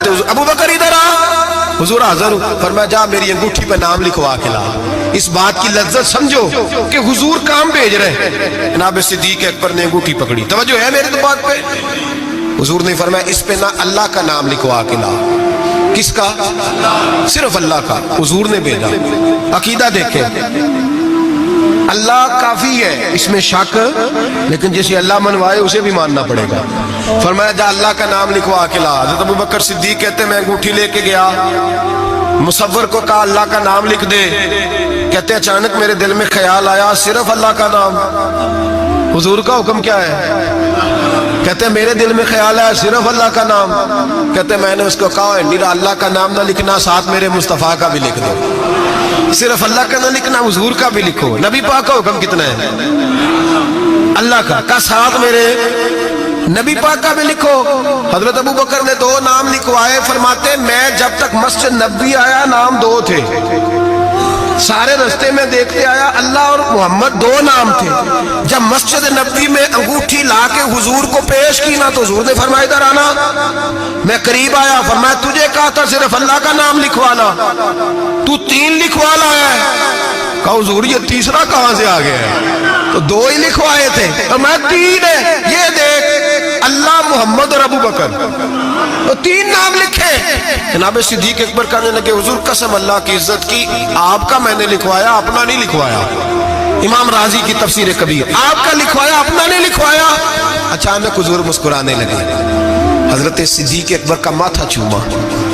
ابو بکر ادھر آ، حضور حاضر ہوں، فرمایا جا میری انگوٹھی پہ نام لکھوا کے لا۔ اس بات کی لذت سمجھو کہ حضور کام بھیج رہے ہیں۔ جناب صدیق اکبر نے انگوٹھی پکڑی، توجہ ہے میرے تو بات پہ؟ حضور نے فرمایا اس پہ نہ اللہ کا نام لکھوا کے لا۔ کس کا؟ صرف اللہ کا۔ حضور نے بھیجا۔ عقیدہ دیکھیں، اللہ کافی ہے، اس میں شک، لیکن جسے اللہ منوائے اسے بھی ماننا پڑے گا۔ فرمایا جا اللہ کا نام لکھوا کے لا۔ حضرت ابو بکر صدیق کہتے ہیں میں انگوٹھی لے کے گیا، مصور کو کہا اللہ کا نام لکھ دے، کہتے ہیں اچانک میرے دل میں خیال آیا صرف اللہ کا نام۔ حضور کا حکم کیا ہے؟ کہتے ہیں میرے دل میں خیال آیا صرف اللہ کا نام۔ کہتے ہیں میں نے اس کو کہا میرا اللہ کا نام نہ لکھنا، ساتھ میرے مصطفیٰ کا بھی لکھ دو۔ صرف اللہ کا نہ لکھنا، حضور کا بھی لکھو۔ نبی پاک کا حکم کتنا ہے؟ اللہ کا ساتھ میرے نبی پاک کا بھی لکھو۔ حضرت ابو بکر نے 2 نام لکھوائے، فرماتے میں جب تک مسجد نبوی آیا نام 2 تھے، سارے رستے میں دیکھتے آیا اللہ اور محمد 2 نام تھے۔ جب مسجد نبوی میں انگوٹھی لا کے حضور کو پیش کی نا تو حضور نے فرمایا ادھر آنا۔ میں قریب آیا، فرمایا تجھے کہا تھا صرف اللہ کا نام لکھوانا، تو 3 لکھوا لایا ہے۔ کہا حضور یہ تیسرا کہاں سے آ گیا ہے؟ تو 2 ہی لکھوائے تھے، میں 3 ہے۔ یہ دیکھ اللہ، محمد اور ابو بکر، تو 3 نام لکھے۔ جناب صدیق اکبر کہنے لگے حضور قسم اللہ کی عزت کی، آپ کا میں نے لکھوایا، اپنا نہیں لکھوایا۔ امام رازی کی تفسیر کبیر، آپ کا لکھوایا، اپنا نہیں لکھوایا۔ اچانک حضور مسکرانے لگے، حضرت صدیق اکبر کا ماتھا چوما،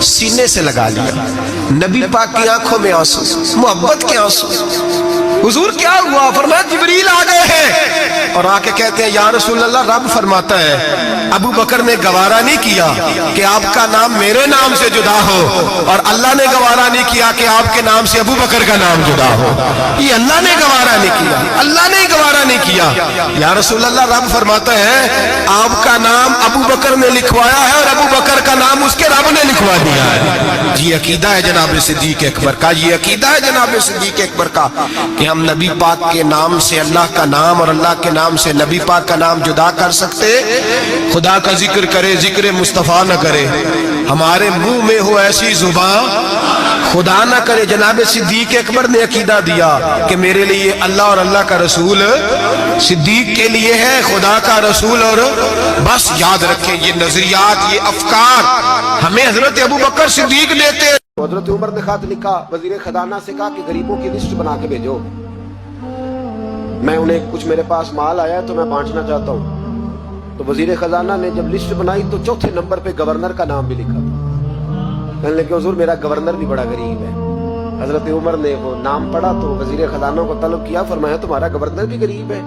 سینے سے لگا لیا، نبی پاک کی آنکھوں میں آنسو، محبت کے آنسو۔ حضور کیا ہوا؟ فرمایا جبریل آ گئے ہیں اور آ کے کہتے ہیں یا رسول اللہ رب فرماتا ہے ابو بکر نے گوارا نہیں کیا کہ آپ کا نام میرے نام سے جدا ہو، اور اللہ نے گوارا نہیں کیا کہ آپ کے نام سے ابو بکر کا نام جدا ہو۔ یہ اللہ نے گوارا نہیں کیا، اللہ نے گوارا نہیں کیا۔ یا رسول اللہ رب فرماتا ہے آپ کا نام ابو بکر نے لکھوایا ہے اور ابو بکر کا نام اس کے رب نے لکھوا دیا ہے۔ یہ عقیدہ ہے جناب صدیق اکبر کا، یہ عقیدہ ہے جناب صدیق اکبر کا کہ ہم نبی پاک کے نام سے اللہ کا نام اور اللہ کے نام سے نبی پاک کا نام جدا کر سکتے؟ خدا کا ذکر کرے، ذکر مصطفیٰ نہ کرے، ہمارے منہ میں ہو ایسی زبان خدا نہ کرے۔ جناب صدیق اکبر نے عقیدہ دیا کہ میرے لیے اللہ اور اللہ کا رسول، صدیق کے لیے ہے خدا کا رسول۔ اور بس یاد رکھیں یہ نظریات، یہ افکار ہمیں حضرت ابو بکر صدیق دیتے۔ حضرت عمر نے خط لکھا، وزیر خزانہ سے کہا کہ غریبوں کی لسٹ بنا کے بھیجو، میں انہیں کچھ میرے پاس مال آیا ہے تو میں بانٹنا چاہتا ہوں۔ تو وزیر خزانہ نے جب لسٹ بنائی تو 4تھے نمبر پہ گورنر کا نام بھی لکھا تھا۔ کہنے لگے حضور میرا گورنر بھی بڑا غریب ہے۔ حضرت عمر نے وہ نام پڑھا تو وزیر خزانہ کو طلب کیا، فرمایا تمہارا گورنر بھی غریب ہے؟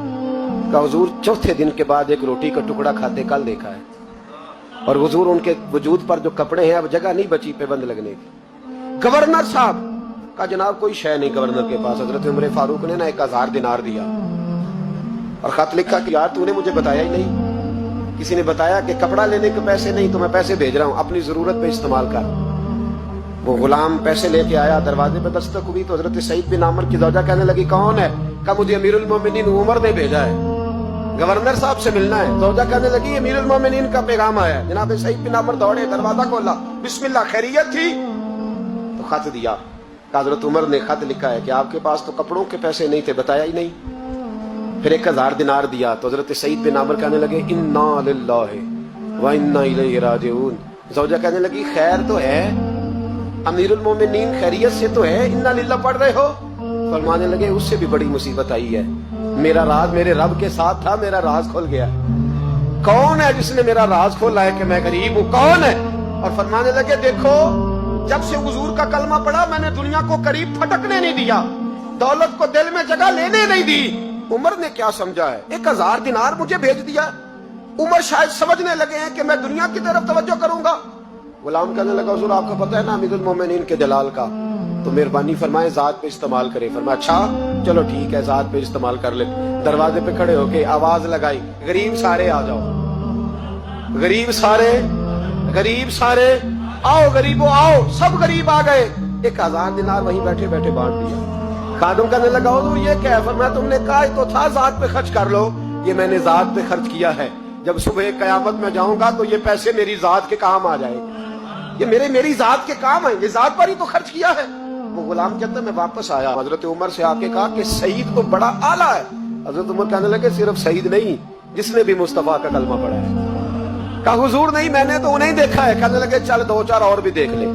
کہا حضور 4تھے دن کے بعد ایک روٹی کا ٹکڑا کھاتے کل دیکھا ہے، اور حضور ان کے وجود پر جو کپڑے ہیں اب جگہ نہیں بچی پیبند لگنے کی۔ گورنر صاحب کا جناب کوئی شے نہیں گورنر کے پاس۔ حضرت عمر فاروق نے نا 1000 دینار دیا اور خط لکھا کہ یار تو نے مجھے بتایا ہی نہیں، کسی نے بتایا کہ کپڑا لینے کے پیسے نہیں تو میں پیسے بھیج رہا ہوں، اپنی ضرورت پہ استعمال کر۔ وہ غلام پیسے لے کے آیا، دروازے پہ دستک ہوئی تو حضرت سعید بن عمر کی زوجہ کہنے لگی کون ہے؟ کہا مجھے امیر المومنین عمر نے بھیجا ہے، گورنر صاحب سے ملنا ہے۔ زوجہ کہنے لگی امیر المومنین کا پیغام آیا ہے۔ جناب سعید بن عمر دوڑے، دروازہ کھولا، بسم اللہ، خیریت تھی؟ تو خط دیا۔ حضرت عمر نے خط لکھا ہے کہ آپ کے پاس تو کپڑوں کے پیسے نہیں تھے، بتایا ہی نہیں۔ پھر 1000 دینار دیا تو حضرت سعید بن عمر کہنے لگے انا للہ و انا الیہ راجعون۔ زوجہ کہنے لگی خیر تو ہے، امیر المومنین خیریت سے تو ہے، انا للہ پڑھ رہے ہو؟ فرمانے لگے اس سے بھی بڑی مصیبت آئی ہے، میرا راز میرے رب کے ساتھ تھا، میرا راز کھل گیا۔ کون ہے جس نے میرا راز کھولا ہے کہ میں غریب ہوں؟ کون ہے؟ اور فرمانے لگے دیکھو جب سے حضور کا کلمہ پڑھا میں نے دنیا کو قریب پھٹکنے نہیں دیا، دولت کو دل میں جگہ لینے نہیں دی۔ عمر نے کیا سمجھا ہے؟ 1000 دینار مجھے بھیج دیا۔ عمر شاید سمجھنے لگے ہیں کہ میں دنیا کی طرف توجہ کروں گا۔ غلام کہنے لگا حضور آپ کو پتہ ہے نا امیر المومنین کے جلال کا، تو مہربانی فرمائے ذات پہ استعمال کرے۔ فرمایا اچھا چلو ٹھیک ہے ذات پہ استعمال کر لے۔ دروازے پہ کھڑے ہو کے آواز لگائی غریب سارے آ جاؤ، غریب سارے، غریب سارے آؤ، غریبوں آؤ۔ سب غریب آ گئے، 1000 دینار وہیں بیٹھے بیٹھے بانٹ دیا۔ خادم کہنے لگا حضور یہ کیا ہے؟ فرمایا تم نے کہا تو تھا ذات پہ خرچ کر لو، یہ میں نے ذات پہ خرچ کیا ہے، جب صبح قیامت میں جاؤں گا تو یہ پیسے میری ذات کے کام آ جائے گے۔ یہ میری ذات کے کام ہے، یہ ذات پر ہی تو خرچ کیا ہے۔ وہ غلام کہتا ہے میں واپس آیا، حضرت عمر سے آ کے کہا کہ سعید تو بڑا اعلیٰ ہے۔ حضرت عمر کہنے لگے صرف سعید نہیں، جس نے بھی مصطفیٰ کا کلمہ پڑھا ہے۔ کہا حضور نہیں، میں نے تو انہیں دیکھا ہے۔ کہنے لگے چل 2-4 اور بھی دیکھ لے۔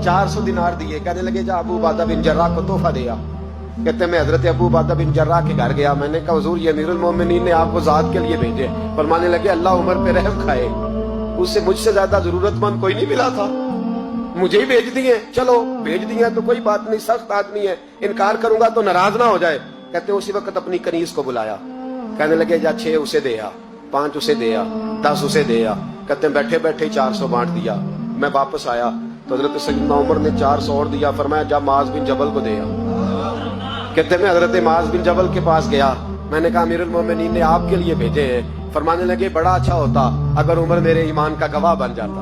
400 دینار دیے، کہنے لگے جا ابو عبادہ بن جراح کو تحفہ دیا۔ کہتے میں حضرت ابو عبادہ بن جراح کے گھر گیا، میں نے کہا حضور یہ امیر المومنین نے آپ کو ذات کے لیے بھیجے۔ فرمانے لگے اللہ عمر پہ رحم کھائے، اسے مجھ سے زیادہ ضرورت مند کوئی نہیں ملا تھا، مجھے ہی بھیج دیے، چلو بھیج دیے تو کوئی بات نہیں، سخت آدمی ہے، انکار کروں گا تو ناراض نہ ہو جائے۔ کہتے اسی وقت اپنی کنیز کو بلایا، کہنے لگے جا 6 اسے دے آ، 5 اسے دے آ، 10 اسے دے آ۔ کہتے ہیں بیٹھے بیٹھے 400 بانٹ دیا۔ میں واپس آیا تو حضرت سیدنا عمر نے 400 اور دیا، فرمایا جا معاذ بن جبل کو دے آ۔ کہتے میں حضرت معاذ بن جبل کے پاس گیا، میں نے کہا امیر المومنین نے آپ کے لیے بھیجے ہیں۔ فرمانے لگے بڑا اچھا ہوتا اگر عمر میرے ایمان کا گواہ بن جاتا،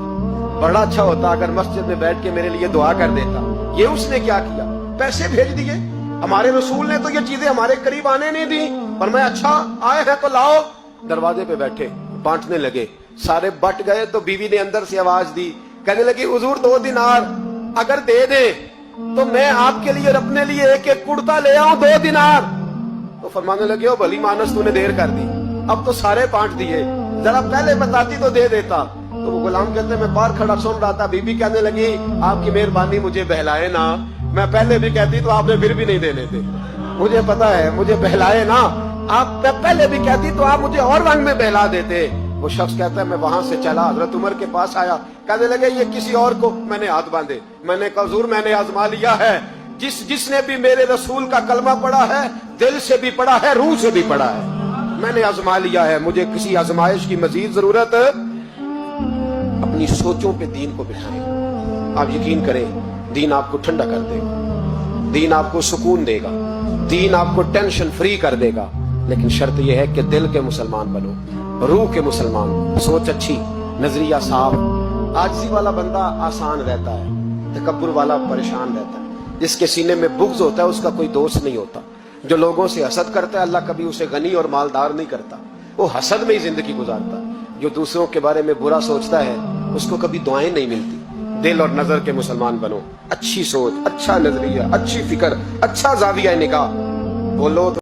بڑا اچھا ہوتا اگر مسجد میں بیٹھ کے میرے لیے دعا کر دیتا۔ یہ اس نے کیا کیا؟ پیسے بھیج دیے۔ ہمارے رسول نے تو یہ چیزیں ہمارے قریب آنے نہیں دی، فرمایا اچھا آئے ہیں تو لاؤ۔ دروازے پہ بیٹھے بانٹنے لگے، سارے بٹ گئے تو بیوی نے اندر سے آواز دی، کہنے لگی حضور 2 دینار اگر دے دے تو میں آپ کے لیے اور اپنے لیے ایک ایک کرتا لے آؤں 2 دینار۔ تو فرمانے لگے او بھلی مانس تو نے دیر کر دی، اب تو سارے بانٹ دیے، ذرا پہلے بتاتی تو دے دیتا۔ تو وہ غلام کہتے ہیں میں باہر کھڑا سن رہا تھا، بی بی کہنے لگی آپ کی مہربانی مجھے بہلائے نا، میں پہلے بھی کہتی تو آپ نے پھر بھی نہیں دینے تھے، مجھے پتا ہے مجھے بہلائے نا، آپ پہلے بھی کہتی تو آپ مجھے اور رنگ میں بہلا دیتے۔ وہ شخص کہتا ہے میں وہاں سے چلا حضرت عمر کے پاس آیا، کہنے لگے یہ کسی اور کو، میں نے ہاتھ باندھے، میں نے کہا حضور میں نے آزما لیا ہے، جس نے بھی میرے رسول کا کلمہ پڑھا ہے دل سے بھی پڑھا ہے روح سے بھی پڑھا ہے، میں نے آزما لیا ہے، مجھے کسی آزمائش کی مزید ضرورت۔ اپنی سوچوں پہ دین کو بٹھائیں، آپ یقین کریں دین آپ کو ٹھنڈا کر دے گا، دین آپ کو سکون دے گا، دین آپ کو ٹینشن فری کر دے گا، لیکن شرط یہ ہے کہ دل کے مسلمان بنو، روح کے مسلمان، سوچ اچھی، نظریہ صاف۔ عاجزی والا بندہ آسان رہتا ہے، تکبر والا پریشان رہتا ہے، جس کے سینے میں بغض ہوتا ہے اس کا کوئی دوست نہیں ہوتا، جو لوگوں سے حسد کرتا ہے اللہ کبھی اسے غنی اور مالدار نہیں کرتا، وہ حسد میں ہی زندگی گزارتا ہے، جو دوسروں کے بارے میں برا سوچتا ہے اس کو کبھی دعائیں نہیں ملتی۔ دل اور نظر کے مسلمان بنو، اچھی سوچ، اچھا نظریہ، اچھی فکر، اچھا زاویہ نگاہ، بولو تو